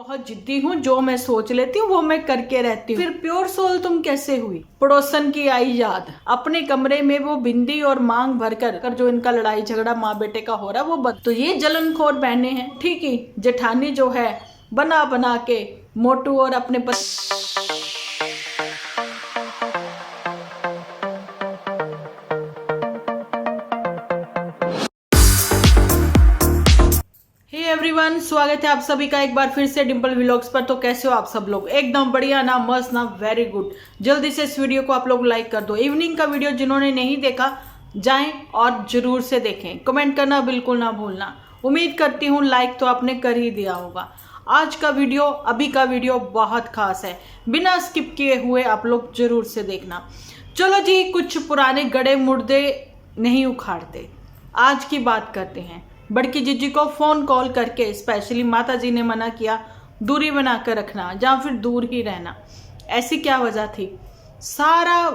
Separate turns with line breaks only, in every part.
बहुत जिद्दी हूँ, जो मैं सोच लेती हूँ वो मैं करके रहती हूँ। फिर प्योर सोल तुम कैसे हुई? पड़ोसन की आई याद, अपने कमरे में वो बिंदी और मांग भर कर जो इनका लड़ाई झगड़ा माँ बेटे का हो रहा है वो बंद। तो ये जलनखोर बहनें हैं, ठीक ही। जेठानी जो है बना बना के मोटू और अपने एवरीवन, स्वागत है आप सभी का एक बार फिर से डिंपल व्लॉग्स पर। तो कैसे हो आप सब लोग? एकदम बढ़िया ना, मस्त ना, वेरी गुड। जल्दी से इस वीडियो को आप लोग लाइक कर दो। इवनिंग का वीडियो जिन्होंने नहीं देखा जाएं और जरूर से देखें। कमेंट करना बिल्कुल ना भूलना। उम्मीद करती हूँ लाइक तो आपने कर ही दिया होगा। आज का वीडियो, अभी का वीडियो बहुत खास है, बिना स्किप किए हुए आप लोग जरूर से देखना। चलो जी, कुछ पुराने गड़े मुर्दे नहीं उखाड़ते, आज की बात करते हैं। बड़की जीजी को फोन कॉल करके स्पेशली माता जी ने मना किया दूरी बना कर रखना या फिर दूर ही रहना। ऐसी क्या वजह थी? सारा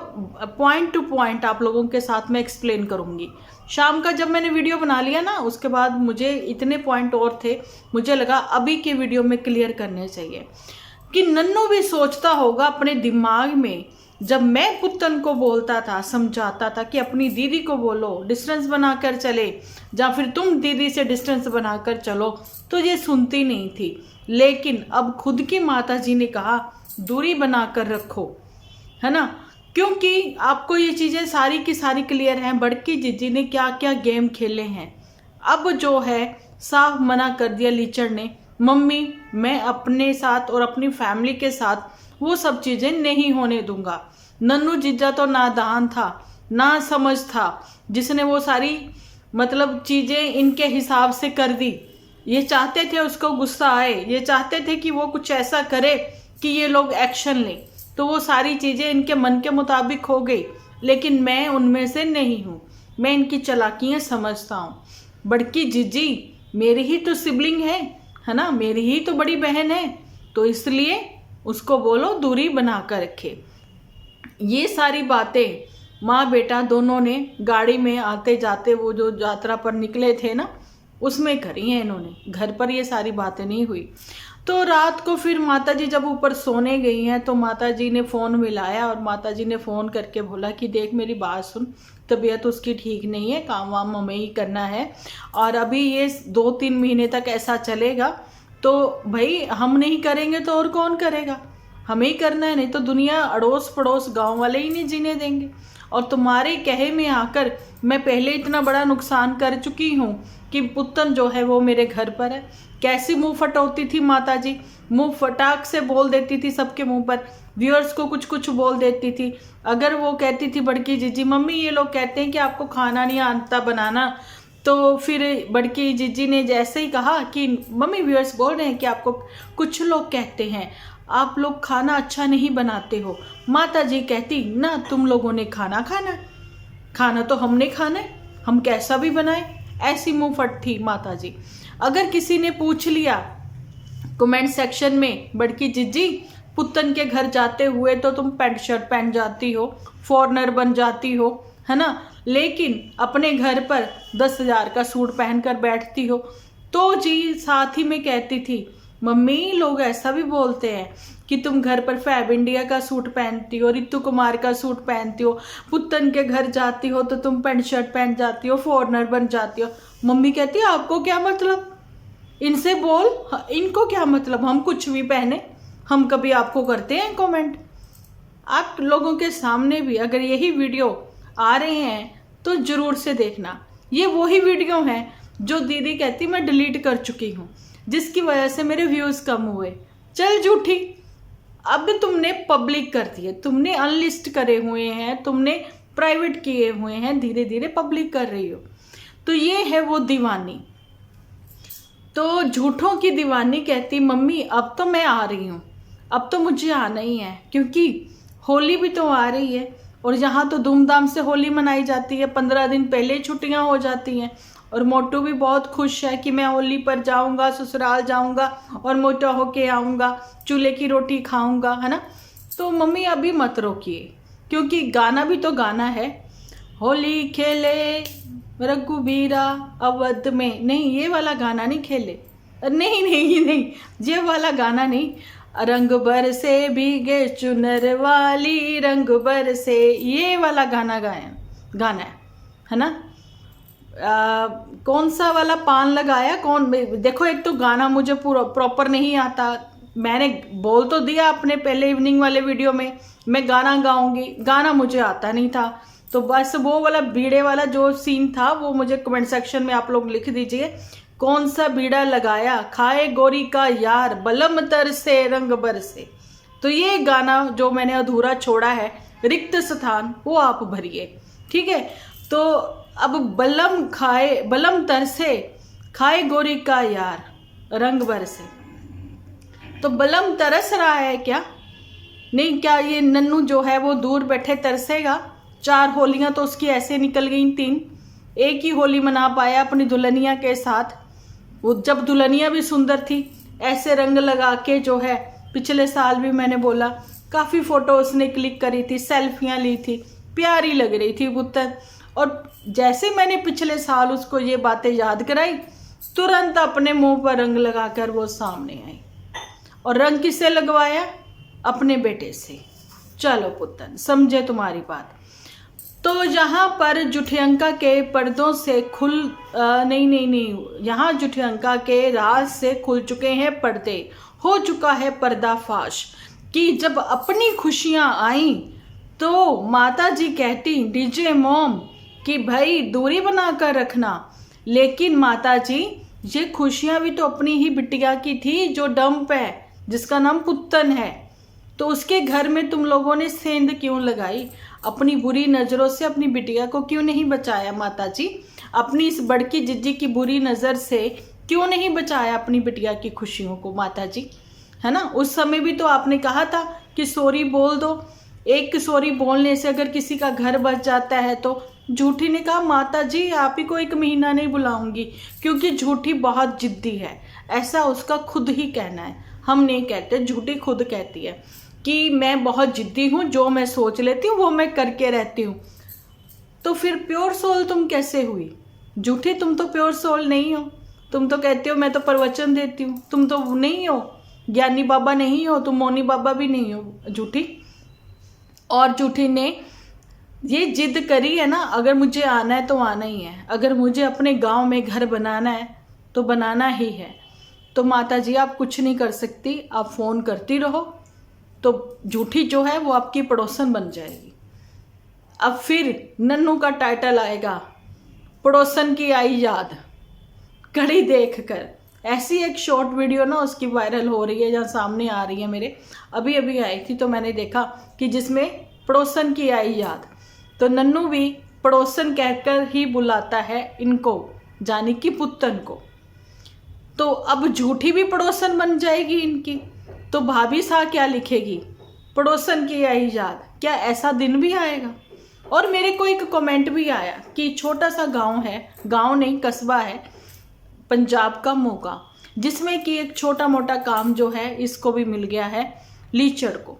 पॉइंट टू पॉइंट आप लोगों के साथ में एक्सप्लेन करूंगी। शाम का जब मैंने वीडियो बना लिया ना, उसके बाद मुझे इतने पॉइंट और थे, मुझे लगा अभी के वीडियो में क्लियर करने चाहिए कि नन्नू भी सोचता होगा अपने दिमाग में। जब मैं पुत्तन को बोलता था, समझाता था कि अपनी दीदी को बोलो डिस्टेंस बनाकर चले, या फिर तुम दीदी से डिस्टेंस बनाकर चलो, तो ये सुनती नहीं थी। लेकिन अब खुद की माता जी ने कहा दूरी बनाकर रखो, है ना, क्योंकि आपको ये चीज़ें सारी की सारी क्लियर हैं। बड़की जीजी ने क्या क्या गेम खेले हैं। अब जो है साफ मना कर दिया लीचड़ ने, मम्मी मैं अपने साथ और अपनी फैमिली के साथ वो सब चीज़ें नहीं होने दूंगा। नन्नू जीजा तो नादान था, ना समझ था, जिसने वो सारी मतलब चीज़ें इनके हिसाब से कर दी। ये चाहते थे उसको गुस्सा आए, ये चाहते थे कि वो कुछ ऐसा करे कि ये लोग एक्शन लें, तो वो सारी चीज़ें इनके मन के मुताबिक हो गई। लेकिन मैं उनमें से नहीं हूँ, मैं इनकी चालाकियाँ समझता हूँ। बड़की जीजी मेरी ही तो सिबलिंग है ना, मेरी ही तो बड़ी बहन है, तो इसलिए उसको बोलो दूरी बना कर रखे। ये सारी बातें माँ बेटा दोनों ने गाड़ी में आते जाते, वो जो यात्रा पर निकले थे ना, उसमें करी हैं इन्होंने। घर पर ये सारी बातें नहीं हुई। तो रात को फिर माता जी जब ऊपर सोने गई हैं तो माता जी ने फ़ोन मिलाया और माता जी ने फ़ोन करके बोला कि देख मेरी बात सुन, तबीयत उसकी ठीक नहीं है, काम वाम हमें ही करना है और अभी ये 2-3 महीने तक ऐसा चलेगा, तो भाई हम नहीं करेंगे तो और कौन करेगा? हमें ही करना है, नहीं तो दुनिया अड़ोस पड़ोस गांव वाले ही नहीं जीने देंगे। और तुम्हारे कहे में आकर मैं पहले इतना बड़ा नुकसान कर चुकी हूँ कि पुत्तन जो है वो मेरे घर पर है। कैसी मुंह फटौती थी माता जी, मुंह फटाक से बोल देती थी सबके मुंह पर, व्यूअर्स को कुछ कुछ बोल देती थी। अगर वो कहती थी बड़की जीजी मम्मी ये लोग कहते हैं कि आपको खाना नहीं आता बनाना, तो फिर बड़की जीजी ने जैसे ही कहा कि मम्मी व्यूअर्स बोल रहे हैं कि आपको कुछ लोग कहते हैं आप लोग खाना अच्छा नहीं बनाते हो, माता जी कहती ना तुम लोगों ने खाना खाना, खाना तो हमने खाना है, हम कैसा भी बनाए। ऐसी मुंह फट थी माता जी। अगर किसी ने पूछ लिया कमेंट सेक्शन में बड़की जीजी पुत्तन के घर जाते हुए तो तुम पैंट शर्ट पहन जाती हो, फॉरनर बन जाती हो, है ना, लेकिन अपने घर पर 10,000 का सूट पहनकर बैठती हो, तो जी साथ ही में कहती थी मम्मी लोग ऐसा भी बोलते हैं कि तुम घर पर फैब इंडिया का सूट पहनती हो, रितु कुमार का सूट पहनती हो, पुत्तन के घर जाती हो तो तुम पैंट शर्ट पहन जाती हो, फॉरनर बन जाती हो। मम्मी कहती है आपको क्या मतलब, इनसे बोल, इनको क्या मतलब, हम कुछ भी पहने, हम कभी आपको करते हैं कमेंट? आप लोगों के सामने भी अगर यही वीडियो आ रहे हैं तो जरूर से देखना। ये वही वीडियो हैं जो दीदी कहती मैं डिलीट कर चुकी हूँ, जिसकी वजह से मेरे व्यूज़ कम हुए। चल झूठी, अब तुमने पब्लिक कर दिए, तुमने अनलिस्ट करे हुए हैं, तुमने प्राइवेट किए हुए हैं, धीरे धीरे पब्लिक कर रही हो। तो ये है वो दीवानी। तो झूठों की दीवानी कहती मम्मी अब तो मैं आ रही हूँ, अब तो मुझे आना ही है, क्योंकि होली भी तो आ रही है और यहाँ तो धूमधाम से होली मनाई जाती है। 15 दिन पहले छुट्टियाँ हो जाती हैं और मोटू भी बहुत खुश है कि मैं होली पर जाऊंगा, ससुराल जाऊंगा और मोटा होके आऊंगा, चूल्हे की रोटी खाऊंगा, है ना। तो मम्मी अभी मत रोकिए, क्योंकि गाना भी तो गाना है, होली खेले रघुबीरा अवध में, नहीं ये वाला गाना नहीं खेले, नहीं नहीं नहीं, ये वाला गाना नहीं। रंग बरसे भीगे चुनर वाली रंग बरसे, ये वाला गाना गाना है ना। कौन सा वाला पान लगाया कौन, देखो एक तो गाना मुझे पूरा प्रॉपर नहीं आता। मैंने बोल तो दिया अपने पहले इवनिंग वाले वीडियो में मैं गाना गाऊंगी, गाना मुझे आता नहीं था। तो बस वो वाला बीड़े वाला जो सीन था वो मुझे कमेंट सेक्शन में आप लोग लिख दीजिए, कौन सा बीड़ा लगाया खाए गोरी का यार बलम तरसे रंग बरसे। तो ये गाना जो मैंने अधूरा छोड़ा है, रिक्त स्थान, वो आप भरिए, ठीक है। तो अब बलम तरसे खाए गोरी का यार रंग बरसे, तो बलम तरस रहा है क्या? नहीं, क्या ये नन्नू जो है वो दूर बैठे तरसेगा? 4 होलियां तो उसकी ऐसे निकल गई, 3, एक ही होली मना पाया अपनी दुल्हनिया के साथ। वो जब दुल्हनिया भी सुंदर थी, ऐसे रंग लगा के जो है, पिछले साल भी मैंने बोला काफ़ी फ़ोटो उसने क्लिक करी थी, सेल्फियाँ ली थी, प्यारी लग रही थी पुत्र। और जैसे मैंने पिछले साल उसको ये बातें याद कराई, तुरंत अपने मुंह पर रंग लगाकर वो सामने आई। और रंग किससे लगवाया? अपने बेटे से। चलो पुत्र, समझे तुम्हारी बात। तो यहाँ पर जुठियंका के पर्दों से नहीं, यहाँ जुठियंका के राज से खुल चुके हैं पर्दे, हो चुका है पर्दाफाश कि जब अपनी खुशियाँ आई तो माता जी कहती डीजे मॉम कि भाई दूरी बनाकर रखना, लेकिन माता जी ये खुशियाँ भी तो अपनी ही बिटिया की थी जो डंप है, जिसका नाम पुत्तन है। तो उसके घर में तुम लोगों ने सेंध क्यों लगाई? अपनी बुरी नज़रों से अपनी बिटिया को क्यों नहीं बचाया माता जी? अपनी इस बड़की जिज्जी की बुरी नज़र से क्यों नहीं बचाया अपनी बिटिया की खुशियों को माता जी, है ना। उस समय भी तो आपने कहा था कि सॉरी बोल दो, एक सॉरी बोलने से अगर किसी का घर बच जाता है। तो झूठी ने कहा माता जी आप ही को 1 महीना नहीं बुलाऊंगी, क्योंकि झूठी बहुत जिद्दी है, ऐसा उसका खुद ही कहना है, हम नहीं कहते, झूठी खुद कहती है कि मैं बहुत जिद्दी हूँ, जो मैं सोच लेती हूँ वो मैं करके रहती हूँ। तो फिर प्योर सोल तुम कैसे हुई? झूठी तुम तो प्योर सोल नहीं हो, तुम तो कहते हो मैं तो प्रवचन देती हूँ, तुम तो नहीं हो, ज्ञानी बाबा नहीं हो, तुम मौनी बाबा भी नहीं हो झूठी। और झूठी ने ये जिद करी है ना, अगर मुझे आना है तो आना ही है, अगर मुझे अपने गांव में घर बनाना है तो बनाना ही है। तो माता जी आप कुछ नहीं कर सकती, आप फ़ोन करती रहो, तो झूठी जो है वो आपकी पड़ोसन बन जाएगी। अब फिर नन्नू का टाइटल आएगा पड़ोसन की आई याद, कड़ी देखकर। ऐसी एक शॉर्ट वीडियो ना उसकी वायरल हो रही है, जहाँ सामने आ रही है मेरे, अभी अभी आई थी, तो मैंने देखा कि जिसमें पड़ोसन की आई याद। तो नन्नू भी पड़ोसन कहकर ही बुलाता है इनको, जानी कि पुत्तन को। तो अब झूठी भी पड़ोसन बन जाएगी इनकी। तो भाभी सा क्या लिखेगी? पड़ोसन की आई याद। क्या ऐसा दिन भी आएगा? और मेरे को एक कमेंट भी आया कि छोटा सा गांव है, गांव नहीं कस्बा है, पंजाब का मोगा, जिसमें कि एक छोटा मोटा काम जो है इसको भी मिल गया है, लीचड़ को।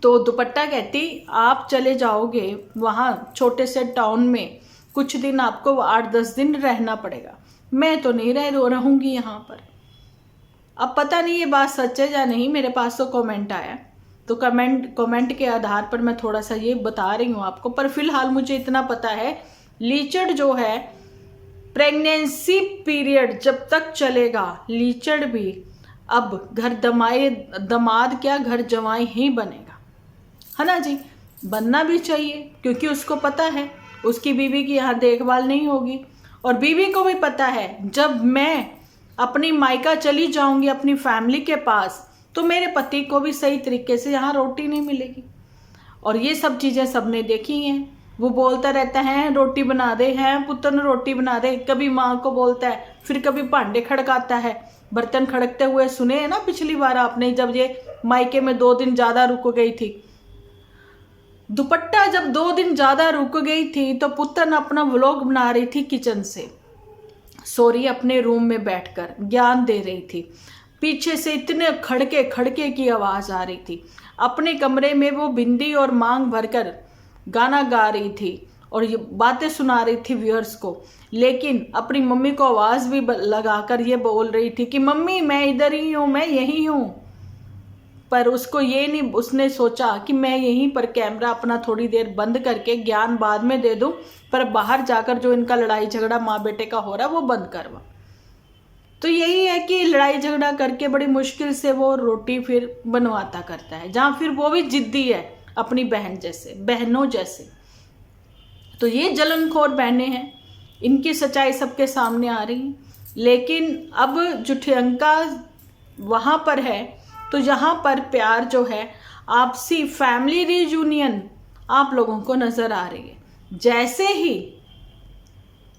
तो दुपट्टा कहती आप चले जाओगे वहाँ छोटे से टाउन में, कुछ दिन आपको 8-10 दिन रहना पड़ेगा, मैं तो नहीं रहूँगी यहाँ पर। अब पता नहीं ये बात सच है या नहीं, मेरे पास तो कमेंट आया, तो कमेंट के आधार पर मैं थोड़ा सा ये बता रही हूँ आपको। पर फिलहाल मुझे इतना पता है, लीचड़ जो है प्रेगनेंसी पीरियड जब तक चलेगा, लीचड़ भी अब घर दमाद क्या घर जवाई ही बनेगा, है ना जी। बनना भी चाहिए, क्योंकि उसको पता है उसकी बीवी की यहाँ देखभाल नहीं होगी, और बीवी को भी पता है जब मैं अपनी मायका चली जाऊंगी अपनी फैमिली के पास, तो मेरे पति को भी सही तरीके से यहाँ रोटी नहीं मिलेगी। और ये सब चीज़ें सबने देखी हैं। वो बोलता रहता है रोटी बना दे, हैं पुत्र ने रोटी बना दे, कभी माँ को बोलता है, फिर कभी भांडे खड़काता है, बर्तन खड़कते हुए सुने हैं ना पिछली बार आपने, जब ये मायके में 2 दिन ज़्यादा रुक गई थी। दुपट्टा जब 2 दिन ज़्यादा रुक गई थी तो पुत्र अपना व्लॉग बना रही थी किचन से, सॉरी अपने रूम में बैठकर ज्ञान दे रही थी। पीछे से इतने खड़के खड़के की आवाज़ आ रही थी। अपने कमरे में वो बिंदी और मांग भरकर गाना गा रही थी, और ये बातें सुना रही थी व्यूअर्स को, लेकिन अपनी मम्मी को आवाज़ भी लगाकर ये बोल रही थी कि मम्मी मैं इधर ही हूँ, मैं यही हूँ। पर उसको ये नहीं, उसने सोचा कि मैं यहीं पर कैमरा अपना थोड़ी देर बंद करके ज्ञान बाद में दे दूं, पर बाहर जाकर जो इनका लड़ाई झगड़ा माँ बेटे का हो रहा है वो बंद करवा। तो यही है कि लड़ाई झगड़ा करके बड़ी मुश्किल से वो रोटी फिर बनवाता करता है, जहाँ फिर वो भी जिद्दी है अपनी बहन जैसे, बहनों जैसे। तो ये जलनखोर बहनें हैं, इनकी सच्चाई सबके सामने आ रही है। लेकिन अब जुठियंका वहाँ पर है, तो यहाँ पर प्यार जो है, आपसी फैमिली रियूनियन आप लोगों को नज़र आ रही है। जैसे ही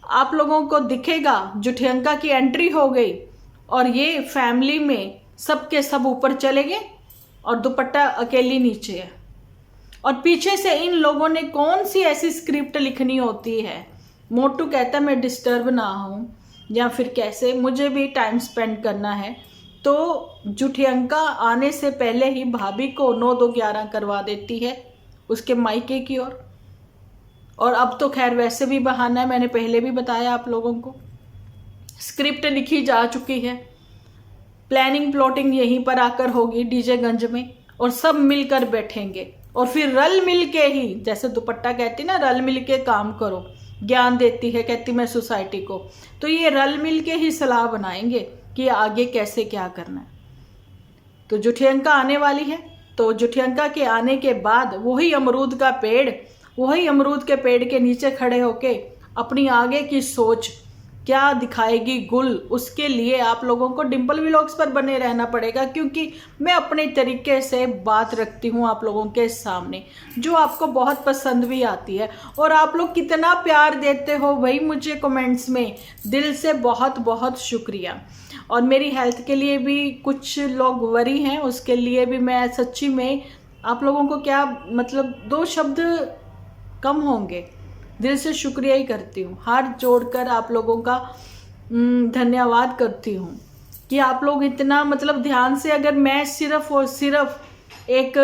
आप लोगों को दिखेगा जुठियंका की एंट्री हो गई और ये फैमिली में सबके सब ऊपर चले गए और दुपट्टा अकेली नीचे है, और पीछे से इन लोगों ने कौन सी ऐसी स्क्रिप्ट लिखनी होती है। मोटू कहता है मैं डिस्टर्ब ना हूँ, या फिर कैसे मुझे भी टाइम स्पेंड करना है। तो जुठियंका आने से पहले ही भाभी को 9-2-11 करवा देती है उसके मायके की ओर। और अब तो खैर वैसे भी बहाना है, मैंने पहले भी बताया आप लोगों को, स्क्रिप्ट लिखी जा चुकी है। प्लानिंग प्लॉटिंग यहीं पर आकर होगी डीजेगंज में, और सब मिलकर बैठेंगे और फिर रल मिल के ही, जैसे दुपट्टा कहती ना रल मिल के काम करो, ज्ञान देती है कहती मैं सोसाइटी को, तो ये रल मिल के ही सलाह बनाएंगे कि आगे कैसे क्या करना है। तो जुठियंका आने वाली है, तो जुठियंका के आने के बाद वही अमरूद के पेड़ के नीचे खड़े होके अपनी आगे की सोच क्या दिखाएगी गुल, उसके लिए आप लोगों को डिम्पल व्लॉग्स पर बने रहना पड़ेगा, क्योंकि मैं अपने तरीके से बात रखती हूँ आप लोगों के सामने, जो आपको बहुत पसंद भी आती है। और आप लोग कितना प्यार देते हो वही मुझे कमेंट्स में, दिल से बहुत बहुत शुक्रिया। और मेरी हेल्थ के लिए भी कुछ लोग वरी हैं, उसके लिए भी मैं सच्ची में आप लोगों को क्या मतलब 2 शब्द कम होंगे, दिल से शुक्रिया ही करती हूँ। हाथ जोड़कर आप लोगों का धन्यवाद करती हूँ कि आप लोग इतना मतलब ध्यान से, अगर मैं सिर्फ और सिर्फ एक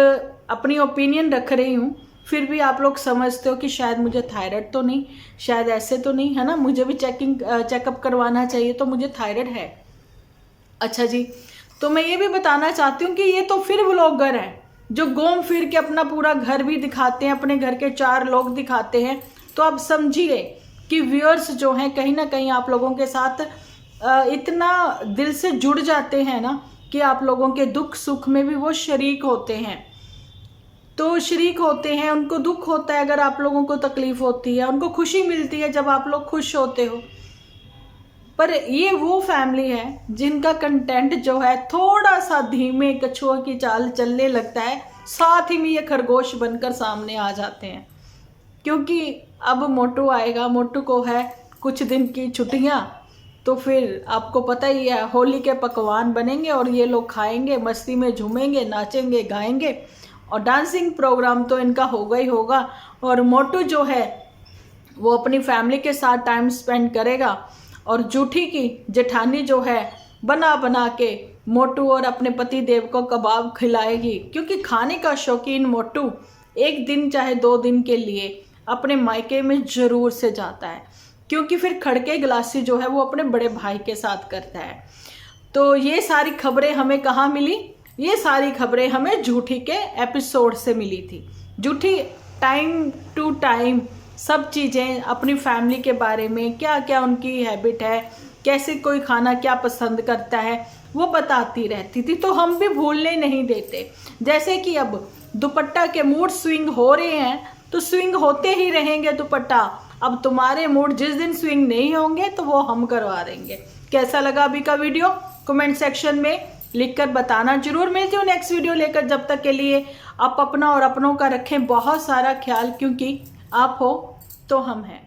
अपनी ओपिनियन रख रही हूँ, फिर भी आप लोग समझते हो कि शायद मुझे थायराइड तो नहीं, शायद ऐसे तो नहीं है ना, मुझे भी चेकअप करवाना चाहिए, तो मुझे थायराइड है। अच्छा जी, तो मैं ये भी बताना चाहती हूँ कि ये तो फिर व्लॉगर हैं जो घूम फिर के अपना पूरा घर भी दिखाते हैं, अपने घर के 4 लोग दिखाते हैं। तो आप समझिए कि व्यूअर्स जो हैं कहीं ना कहीं आप लोगों के साथ इतना दिल से जुड़ जाते हैं ना, कि आप लोगों के दुख सुख में भी वो शरीक होते हैं। तो शरीक होते हैं, उनको दुख होता है अगर आप लोगों को तकलीफ होती है, उनको खुशी मिलती है जब आप लोग खुश होते हो। पर ये वो फैमिली है जिनका कंटेंट जो है थोड़ा सा धीमे कछुआ की चाल चलने लगता है, साथ ही में ये खरगोश बनकर सामने आ जाते हैं। क्योंकि अब मोटू आएगा, मोटू को है कुछ दिन की छुट्टियां, तो फिर आपको पता ही है होली के पकवान बनेंगे और ये लोग खाएंगे, मस्ती में झूमेंगे, नाचेंगे, गाएंगे, और डांसिंग प्रोग्राम तो इनका होगा ही होगा। और मोटू जो है वो अपनी फैमिली के साथ टाइम स्पेंड करेगा, और जूठी की जेठानी जो है बना बना के मोटू और अपने पति देव को कबाब खिलाएगी। क्योंकि खाने का शौकीन मोटू 1 दिन चाहे 2 दिन के लिए अपने मायके में ज़रूर से जाता है, क्योंकि फिर खड़के गिलासी जो है वो अपने बड़े भाई के साथ करता है। तो ये सारी खबरें हमें कहाँ मिली? ये सारी खबरें हमें जूठी के एपिसोड से मिली थी। जूठी टाइम टू टाइम सब चीज़ें अपनी फैमिली के बारे में, क्या क्या उनकी हैबिट है, कैसे कोई खाना क्या पसंद करता है, वो बताती रहती थी। तो हम भी भूलने नहीं देते। जैसे कि अब दुपट्टा के मूड स्विंग हो रहे हैं, तो स्विंग होते ही रहेंगे दुपट्टा। अब तुम्हारे मूड जिस दिन स्विंग नहीं होंगे तो वो हम करवा देंगे। कैसा लगा अभी का वीडियो कमेंट सेक्शन में लिखकर बताना जरूर। मिलती हूँ नेक्स्ट वीडियो लेकर, जब तक के लिए आप अपना और अपनों का रखें बहुत सारा ख्याल, क्योंकि आप हो तो हम हैं।